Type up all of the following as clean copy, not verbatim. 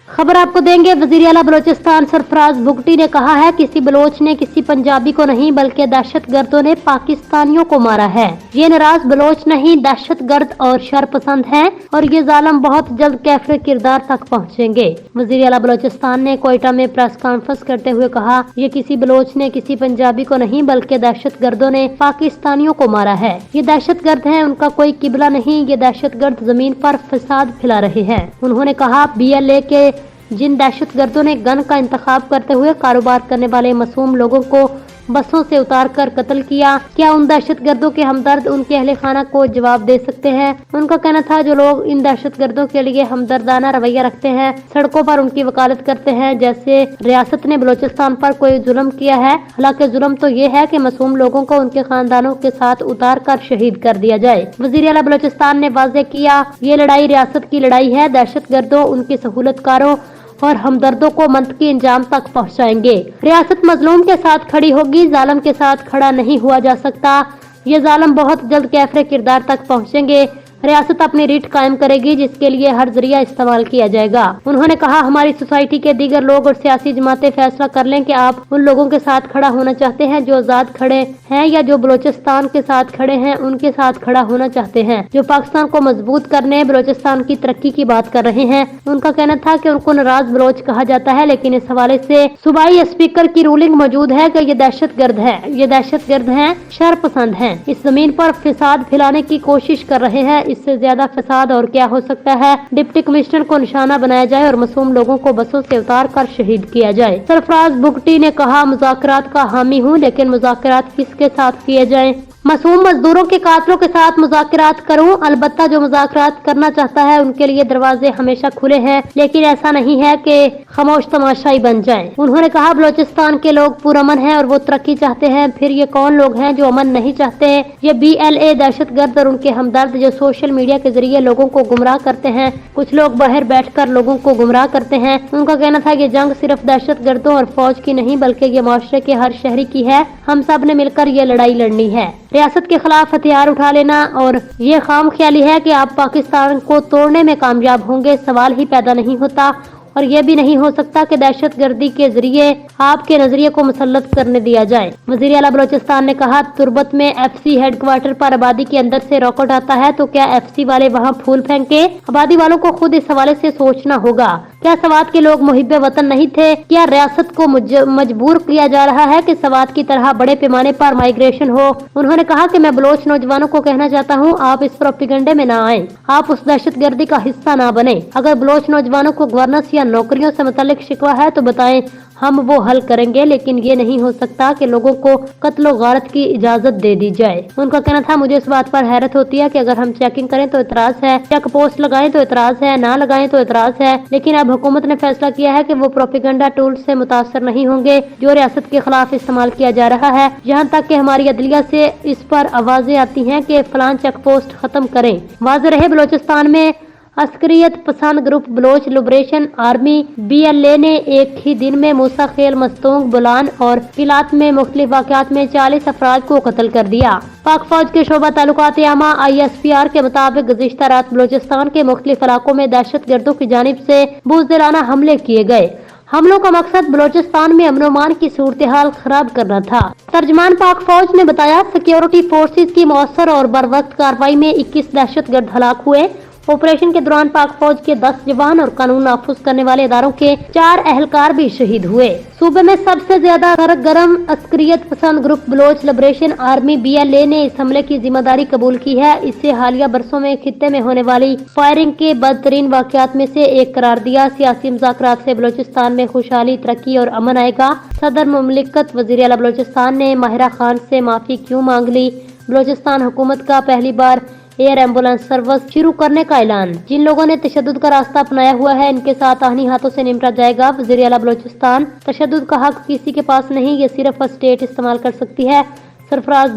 खबर आपको देंगे। वजीर आला बलोचिस्तान सरफराज बुगटी ने कहा है किसी बलोच ने किसी पंजाबी को नहीं बल्कि दहशतगर्दों ने पाकिस्तानियों को मारा है। ये नाराज बलोच नहीं दहशतगर्द और शरपसंद हैं और ये जालिम बहुत जल्द कैफरे किरदार तक पहुँचेंगे। वजीर आला बलोचिस्तान ने कोयटा में प्रेस कॉन्फ्रेंस करते हुए कहा, ये किसी बलोच ने किसी पंजाबी को नहीं बल्कि दहशतगर्दों ने पाकिस्तानियों को मारा है। ये दहशतगर्द हैं, उनका कोई किबला नहीं। ये दहशतगर्द जमीन पर फसाद फैला रहे हैं। उन्होंने कहा BLA के जिन दहशतगर्दों ने गन का इंतखाब करते हुए कारोबार करने वाले मासूम लोगों को बसों से उतार कर कत्ल किया, क्या उन दहशतगर्दों के हमदर्द उनके अहले खाना को जवाब दे सकते हैं? उनका कहना था जो लोग इन दहशतगर्दों के लिए हमदर्दाना रवैया रखते हैं, सड़कों पर उनकी वकालत करते हैं जैसे रियासत ने बलोचिस्तान पर कोई जुल्म किया है। हालांकि जुल्म तो ये है कि मासूम लोगों को उनके खानदानों के साथ उतार कर शहीद कर दिया जाए। वजीर आला बलोचिस्तान ने वाज़ेह किया, ये लड़ाई रियासत की लड़ाई है। दहशतगर्दों, उनकी सहूलतकारों और हमदर्दों को मंतकी इंजाम तक पहुंचाएंगे। रियासत मजलूम के साथ खड़ी होगी, जालिम के साथ खड़ा नहीं हुआ जा सकता। ये जालिम बहुत जल्द कैफरे किरदार तक पहुंचेंगे। रियासत अपनी रीट कायम करेगी जिसके लिए हर जरिया इस्तेमाल किया जाएगा। उन्होंने कहा, हमारी सोसाइटी के दीगर लोग और सियासी जमातें फैसला कर लें कि आप उन लोगों के साथ खड़ा होना चाहते हैं जो आजाद खड़े हैं या जो बलोचिस्तान के साथ खड़े हैं उनके साथ खड़ा होना चाहते हैं, जो पाकिस्तान को मजबूत करने बलोचिस्तान की तरक्की की बात कर रहे हैं। उनका कहना था कि उनको नाराज बलोच कहा जाता है, लेकिन इस हवाले से सूबाई स्पीकर की रूलिंग मौजूद है कि ये दहशतगर्द है, ये दहशतगर्द हैं, शरपसंद हैं, इस जमीन पर फसाद फैलाने की कोशिश कर रहे हैं। इससे ज्यादा फसाद और क्या हो सकता है? डिप्टी कमिश्नर को निशाना बनाया जाए और मासूम लोगों को बसों से उतार कर शहीद किया जाए। सरफराज बुगटी ने कहा, मुज़ाकरात का हामी हूँ, लेकिन मुज़ाकरात किसके साथ किए जाएं? मासूम मजदूरों के कातलों के साथ मुज़ाकरात करूं। अलबत्ता जो मुज़ाकरात करना चाहता है उनके लिए दरवाजे हमेशा खुले हैं, लेकिन ऐसा नहीं है कि खामोश तमाशाई बन जाएं। उन्होंने कहा, बलोचिस्तान के लोग पुरअमन हैं और वो तरक्की चाहते हैं। फिर ये कौन लोग हैं जो अमन नहीं चाहते? ये BLA दहशतगर्द और उनके हमदर्द जो सोशल मीडिया के जरिए लोगों को गुमराह करते हैं। कुछ लोग बाहर बैठकर लोगों को गुमराह करते हैं। उनका कहना था कि जंग सिर्फ दहशतगर्दों और फौज की नहीं बल्कि ये माशरे के हर शहरी की है। हम सब ने मिलकर ये लड़ाई लड़नी है। रियासत के खिलाफ हथियार उठा लेना और ये खाम ख्याली है कि आप पाकिस्तान को तोड़ने में कामयाब होंगे, सवाल ही पैदा नहीं होता। और यह भी नहीं हो सकता कि दहशतगर्दी के जरिए आपके नजरिए को मुसल्लत करने दिया जाए। वजीर आला बलोचिस्तान ने कहा, तुर्बत में FC हेडक्वार्टर पर आबादी के अंदर से रॉकेट आता है तो क्या FC वाले वहां फूल फेंके? आबादी वालों को खुद इस हवाले से सोचना होगा। क्या सवात के लोग मुहिब्बे वतन नहीं थे? क्या रियासत को मजबूर किया जा रहा है कि सवात की तरह बड़े पैमाने पर माइग्रेशन हो? उन्होंने कहा कि मैं बलोच नौजवानों को कहना चाहता हूँ, आप इस प्रोपेगेंडे में ना आए, आप उस दहशतगर्दी का हिस्सा ना बने। अगर बलोच नौजवानों को गवर्नेंस या नौकरियों से मुतालिक शिकवा है तो बताएं, हम वो हल करेंगे, लेकिन ये नहीं हो सकता कि लोगों को कत्ल और गारत की इजाजत दे दी जाए। उनका कहना था, मुझे इस बात पर हैरत होती है कि अगर हम चेकिंग करें तो इतराज है, चेक पोस्ट लगाएं तो इतराज है, ना लगाएं तो इतराज है, लेकिन अब हुकूमत ने फैसला किया है कि वो प्रोपेगेंडा टूल से मुतासर नहीं होंगे जो रियासत के खिलाफ इस्तेमाल किया जा रहा है। यहाँ तक कि हमारी अदलिया से इस पर आवाजें आती हैं कि फलां चेक पोस्ट खत्म करें। वाज़ेह रहे, बलोचिस्तान में अस्करियत पसंद group Baloch Liberation Army BLA ने एक ही दिन में मूसा खेल, मस्तूंग, बुलान और किलात में मुख्तलिफ वाक़यात में 40 अफराद को कत्ल कर दिया। पाक फौज के शोबा ताल्लुकात आमा ISPR के मुताबिक गुज़िश्ता रात बलोचिस्तान के मुख्तलिफ इलाकों में दहशतगर्दों की जानिब से बुज़दिलाना हमले किए गए। हमलों का मकसद बलोचिस्तान में अमन-ओ-अमान की सूरत हाल खराब करना था। तर्जमान पाक फौज ने बताया, सिक्योरिटी फोर्सेज की मौसर और बरवक्त कार्रवाई में 21 दहशतगर्द हलाक हुए। ऑपरेशन के दौरान पाक फौज के 10 जवान और कानून नाफुज करने वाले इदारों के 4 अहलकार भी शहीद हुए। सूबे में सबसे ज्यादा सरगर्म अस्करियत पसंद group Baloch Liberation Army BLA ने इस हमले की जिम्मेदारी कबूल की है। इससे हालिया बरसों में खित्ते में होने वाली फायरिंग के बदतरीन वाकयात में से एक करार दिया। सियासी मुज़ाकरात से बलोचिस्तान में खुशहाली, तरक्की और अमन आएगा। सदर मुमलिकत वज़ीर आला बलोचिस्तान ने माहिरा खान से माफी क्यों मांग ली? बलोचिस्तान हुकूमत का पहली बार एयर एम्बुलेंस सर्विस शुरू करने का ऐलान। जिन लोगों ने तशद्दुद का रास्ता अपनाया हुआ है इनके साथ आहनी हाथों से निपटा जाएगा। वज़ीर आला बलोचिस्तान, तशद्दुद का हक किसी के पास नहीं, ये सिर्फ स्टेट इस्तेमाल कर सकती है। सरफराज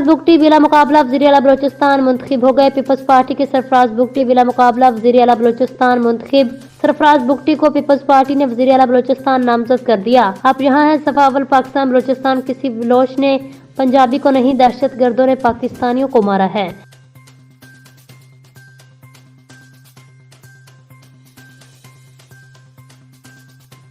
बुगटी बिला मुकाबला वज़ीर आला बलोचिस्तान मुंतखब हो गए। पीपल्स पार्टी के सरफराज बुगटी बिला मुकाबला वज़ीर आला बलोचिस्तान मुंतखब। सरफराज बुगटी को पीपल्स पार्टी ने वज़ीर आला बलोचिस्तान नामजद कर दिया। आप यहाँ हैं सफा अव्वल पाकिस्तान बलोचिस्तान, किसी बलोच ने पंजाबी को नहीं, दहशतगर्दों ने पाकिस्तानियों को मारा है।